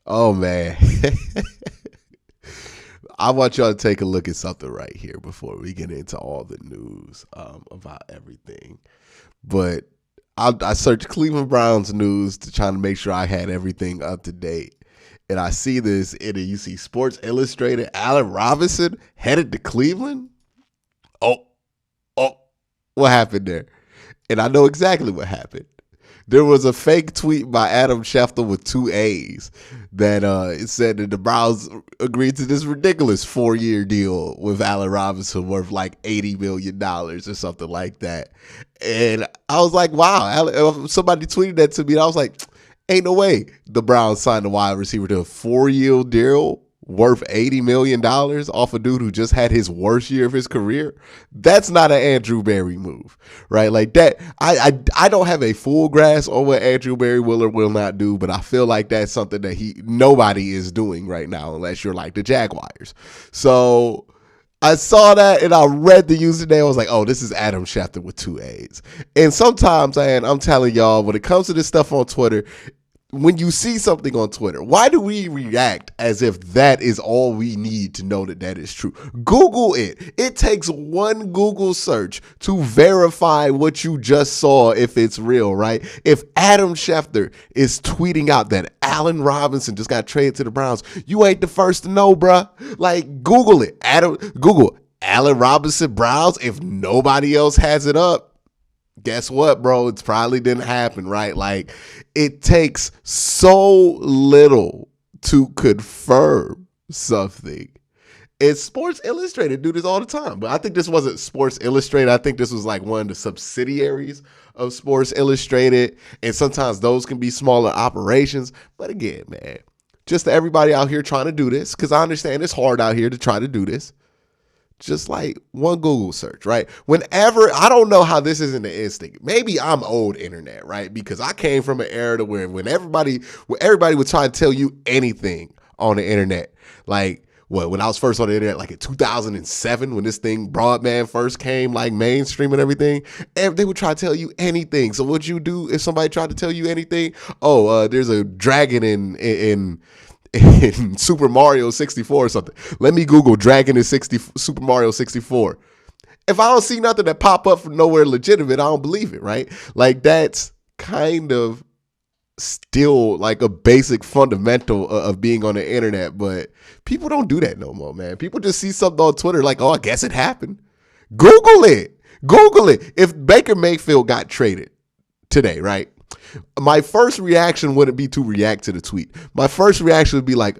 Oh man. I want y'all to take a look at something right here before we get into all the news about everything. But I searched Cleveland Browns news to try to make sure I had everything up to date. And I see this, and you see Sports Illustrated, Allen Robinson headed to Cleveland. Oh, oh, what happened there? And I know exactly what happened. There was a fake tweet by Adam Schefter with two A's that it said that the Browns agreed to this ridiculous 4-year deal with Allen Robinson worth like $80 million or something like that. And I was like, wow. Somebody tweeted that to me, and I was like, ain't no way the Browns signed a wide receiver to a 4-year deal worth $80 million off a dude who just had his worst year of his career. That's not an Andrew Berry move, right? Like that. I don't have a full grasp on what Andrew Berry will or will not do, but I feel like that's something that nobody is doing right now unless you're like the Jaguars. So I saw that and I read the username. I was like, oh, this is Adam Schefter with two A's. And sometimes, I'm telling y'all, when it comes to this stuff on Twitter, when you see something on Twitter, why do we react as if that is all we need to know that that is true? Google it. It takes one Google search to verify what you just saw if it's real, right? If Adam Schefter is tweeting out that Allen Robinson just got traded to the Browns, you ain't the first to know, bruh. Like, Google it. Google Allen Robinson Browns. If nobody else has it up, guess what, bro? It probably didn't happen, right? Like, it takes so little to confirm something. It's Sports Illustrated do this all the time. But I think this wasn't Sports Illustrated. I think this was like one of the subsidiaries of Sports Illustrated. And sometimes those can be smaller operations. But again, man, just to everybody out here trying to do this, because I understand it's hard out here to try to do this. Just like one Google search, right? Whenever, I don't know how this isn't the instinct. Maybe I'm old internet, right? Because I came from an era to where when everybody would try to tell you anything on the internet, like when I was first on the internet, like in 2007, when this thing broadband first came, like mainstream and everything, and they would try to tell you anything. So what'd you do if somebody tried to tell you anything? Oh, there's a dragon in Super Mario 64 or something. Let me Google Dragon in Super Mario 64. If I don't see nothing that pop up from nowhere legitimate, I don't believe it, right? Like, that's kind of still like a basic fundamental of being on the internet, but people don't do that no more, man. People just see something on Twitter like, oh, I guess it happened. Google it. If Baker Mayfield got traded today, right? My first reaction wouldn't be to react to the tweet. My first reaction would be like,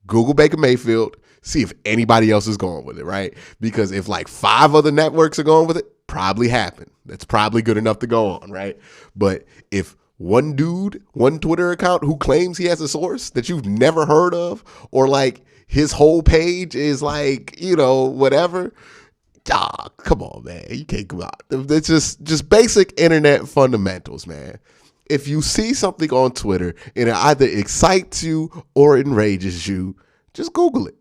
Google Baker Mayfield, see if anybody else is going with it, right? Because if like 5 other networks are going with it, probably happened. That's probably good enough to go on, right? But if one dude, one Twitter account who claims he has a source that you've never heard of, or like his whole page is like, whatever, come on, man. You can't come out. It's just basic internet fundamentals, man. If you see something on Twitter and it either excites you or enrages you, just Google it.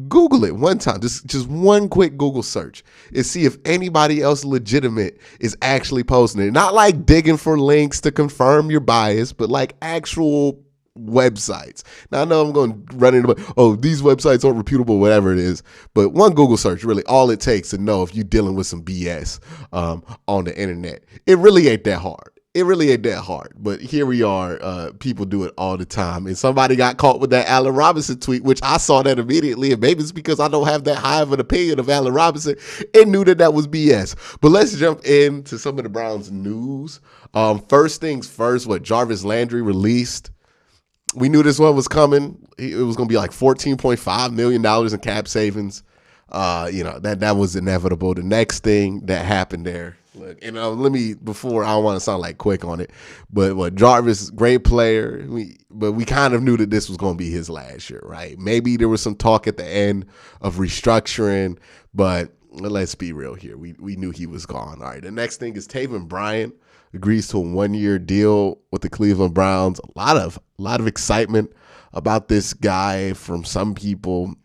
Google it one time. Just one quick Google search and see if anybody else legitimate is actually posting it. Not like digging for links to confirm your bias, but like actual websites. Now, I know I'm going to run into, these websites aren't reputable, whatever it is, but one Google search, really all it takes to know if you're dealing with some BS on the internet. It really ain't that hard. But here we are. People do it all the time. And somebody got caught with that Allen Robinson tweet, which I saw that immediately. And maybe it's because I don't have that high of an opinion of Allen Robinson and knew that was BS. But let's jump into some of the Browns news. First things first, Jarvis Landry released. We knew this one was coming. It was going to be like $14.5 million in cap savings. That was inevitable. The next thing that happened there, look, I don't want to sound like quick on it, but Jarvis, great player. But we kind of knew that this was going to be his last year, right? Maybe there was some talk at the end of restructuring, but let's be real here. We knew he was gone. All right. The next thing is Taven Bryan agrees to a 1-year deal with the Cleveland Browns. A lot of excitement about this guy from some people.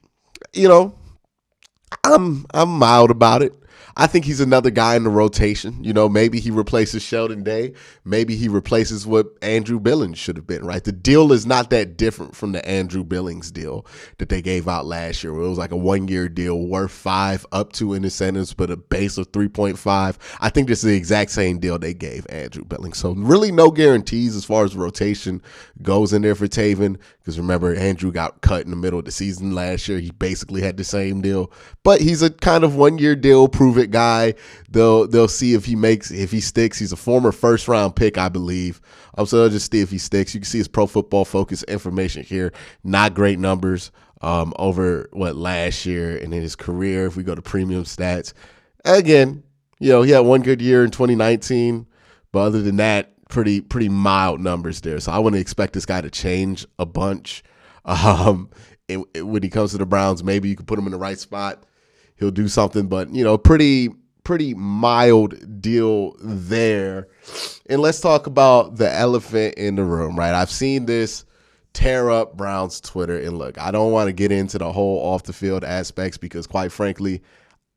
I'm mild about it. I think he's another guy in the rotation. Maybe he replaces Sheldon Day. Maybe he replaces what Andrew Billings should have been, right? The deal is not that different from the Andrew Billings deal that they gave out last year, where it was like a 1-year deal worth 5 up to in incentives, but a base of 3.5. I think this is the exact same deal they gave Andrew Billings. So really no guarantees as far as rotation goes in there for Taven, because remember, Andrew got cut in the middle of the season last year. He basically had the same deal, but he's a kind of 1-year deal, prove it guy. They'll see if he sticks. He's a former first-round pick, I believe. So they'll just see if he sticks. You can see his Pro Football Focus information here. Not great numbers over last year, and in his career, if we go to premium stats, again, he had one good year in 2019, but other than that, pretty mild numbers there. So I wouldn't expect this guy to change a bunch. When he comes to the Browns, maybe you can put him in the right spot. He'll do something, but pretty mild deal there. And let's talk about the elephant in the room, right? I've seen this tear up Browns Twitter, and look, I don't want to get into the whole off the field aspects because, quite frankly,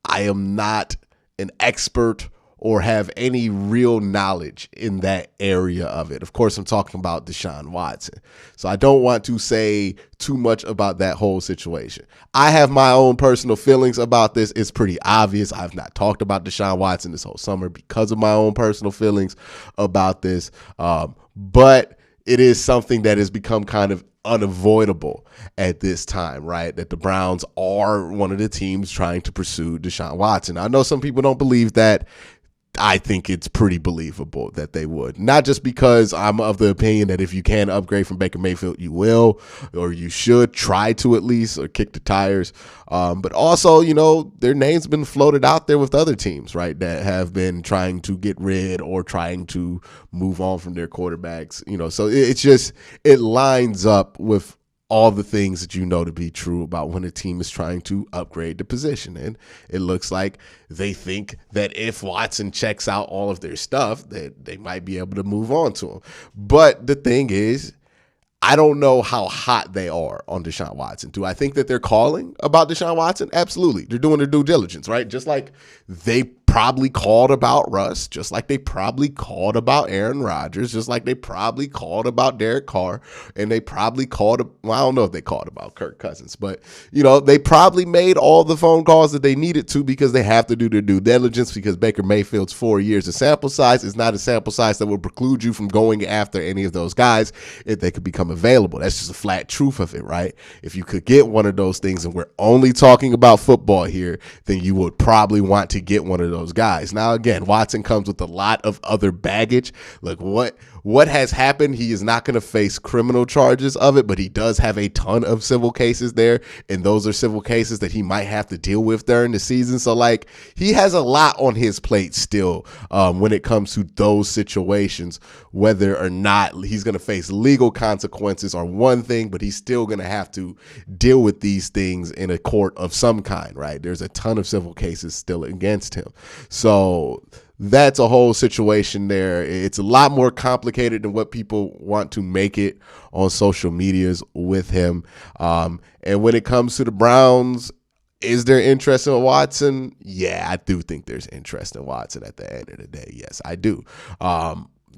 I am not an expert or have any real knowledge in that area of it. Of course, I'm talking about Deshaun Watson. So I don't want to say too much about that whole situation. I have my own personal feelings about this. It's pretty obvious. I've not talked about Deshaun Watson this whole summer because of my own personal feelings about this. But it is something that has become kind of unavoidable at this time, right? That the Browns are one of the teams trying to pursue Deshaun Watson. I know some people don't believe that. I think it's pretty believable that they would. Not just because I'm of the opinion that if you can upgrade from Baker Mayfield, you will, or you should try to at least, or kick the tires. But also, their name's been floated out there with other teams, right, that have been trying to get rid or trying to move on from their quarterbacks. So it lines up with all the things that to be true about when a team is trying to upgrade the position. And it looks like they think that if Watson checks out all of their stuff, that they might be able to move on to him. But the thing is, I don't know how hot they are on Deshaun Watson. Do I think that they're calling about Deshaun Watson? Absolutely. They're doing their due diligence, right? Just like they probably called about Russ, just like they probably called about Aaron Rodgers, just like they probably called about Derek Carr, and they probably called, I don't know if they called about Kirk Cousins, but, they probably made all the phone calls that they needed to because they have to do their due diligence because Baker Mayfield's 4 years of sample size is not a sample size that will preclude you from going after any of those guys if they could become available. That's just a flat truth of it, right? If you could get one of those things, and we're only talking about football here, then you would probably want to get one of those guys. Now, again, Watson comes with a lot of other baggage. Like what has happened, he is not going to face criminal charges of it, but he does have a ton of civil cases there, and those are civil cases that he might have to deal with during the season. So, he has a lot on his plate still when it comes to those situations. Whether or not he's going to face legal consequences are one thing, but he's still going to have to deal with these things in a court of some kind, right? There's a ton of civil cases still against him. So that's a whole situation there. It's a lot more complicated than what people want to make it on social medias with him. And when it comes to the Browns, is there interest in Watson? Yeah, I do think there's interest in Watson at the end of the day. Yes, I do.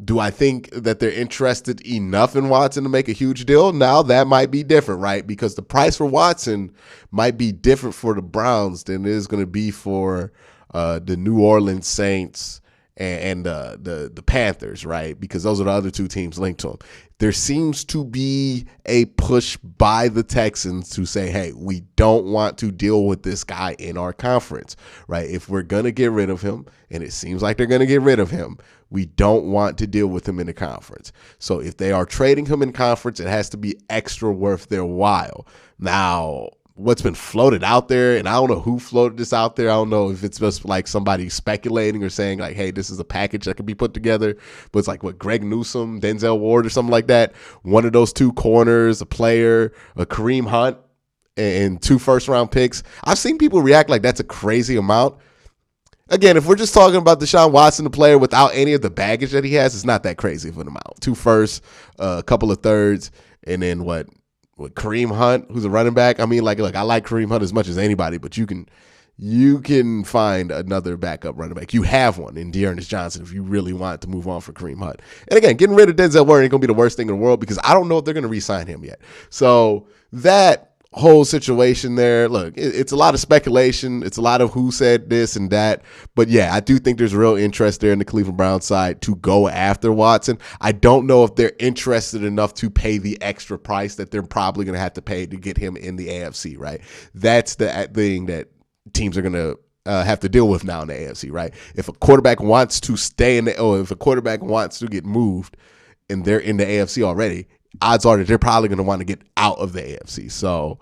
Do I think that they're interested enough in Watson to make a huge deal? Now that might be different, right? Because the price for Watson might be different for the Browns than it is going to be for the New Orleans Saints and the Panthers, right? Because those are the other two teams linked to them. There seems to be a push by the Texans to say, hey, we don't want to deal with this guy in our conference, right? If we're going to get rid of him, and it seems like they're going to get rid of him, we don't want to deal with him in the conference. So if they are trading him in conference, it has to be extra worth their while. Now, what's been floated out there, and I don't know who floated this out there. I don't know if it's just like somebody speculating or saying like, hey, this is a package that could be put together. But it's like what, Greg Newsome, Denzel Ward or something like that. One of those two corners, a player, a Kareem Hunt, and 2 first-round picks. I've seen people react like that's a crazy amount. Again, if we're just talking about Deshaun Watson, the player, without any of the baggage that he has, it's not that crazy of an amount. 2 firsts, a couple of thirds, and then what Kareem Hunt, who's a running back. I mean, look, I like Kareem Hunt as much as anybody, but you can you can find another backup running back. You have one in Dearness Johnson if you really want to move on for Kareem Hunt. And again, getting rid of Denzel Ward ain't going to be the worst thing in the world because I don't know if they're going to re-sign him yet. So that whole situation there, look, it's a lot of speculation. It's a lot of who said this and that. But yeah, I do think there's real interest there in the Cleveland Browns side to go after Watson. I don't know if they're interested enough to pay the extra price that they're probably going to have to pay to get him in the AFC, right? That's the thing that teams are going to have to deal with now in the AFC, right? If a quarterback wants to stay if a quarterback wants to get moved and they're in the AFC already, odds are that they're probably going to want to get out of the AFC. So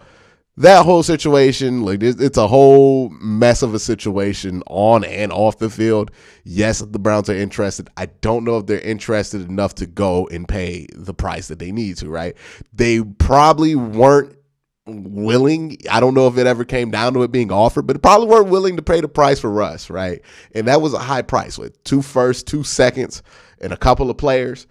that whole situation, like it's a whole mess of a situation on and off the field. Yes, the Browns are interested. I don't know if they're interested enough to go and pay the price that they need to, right? They probably weren't willing. I don't know if it ever came down to it being offered, but probably weren't willing to pay the price for Russ, right? And that was a high price with 2 firsts, 2 seconds, and a couple of players.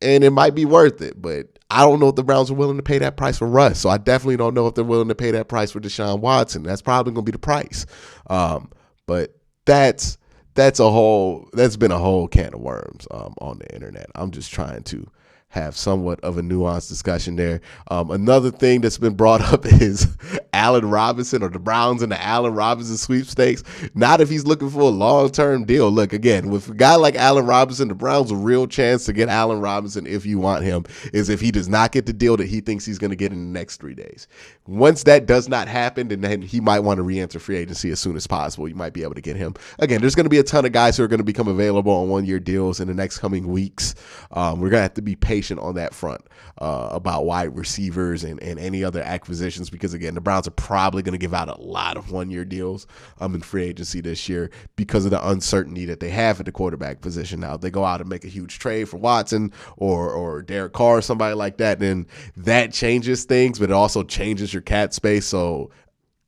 And it might be worth it, but I don't know if the Browns are willing to pay that price for Russ. So I definitely don't know if they're willing to pay that price for Deshaun Watson. That's probably going to be the price. But that's been a whole can of worms on the internet. I'm just trying to have somewhat of a nuanced discussion there. Another thing that's been brought up is Allen Robinson, or the Browns and the Allen Robinson sweepstakes. Not if he's looking for a long-term deal. Look, again, with a guy like Allen Robinson, the Browns' a real chance to get Allen Robinson, if you want him, is if he does not get the deal that he thinks he's going to get in the next 3 days. Once that does not happen, then he might want to re-enter free agency as soon as possible. You might be able to get him. Again, there's going to be a ton of guys who are going to become available on one-year deals in the next coming weeks. We're going to have to be patient on that front about wide receivers and any other acquisitions, because again, the Browns are probably going to give out a lot of one-year deals in free agency this year because of the uncertainty that they have at the quarterback position. Now, if they go out and make a huge trade for Watson or Derek Carr or somebody like that, then that changes things, but it also changes your cap space. So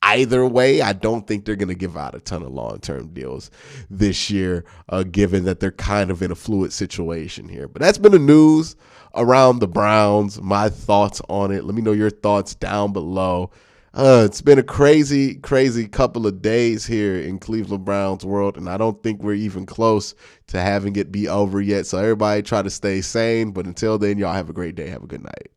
either way, I don't think they're going to give out a ton of long-term deals this year, given that they're kind of in a fluid situation here. But that's been the news around the Browns, my thoughts on it. Let me know your thoughts down below. It's been a crazy, crazy couple of days here in Cleveland Browns world, and I don't think we're even close to having it be over yet. So everybody try to stay sane, but until then, y'all have a great day. Have a good night.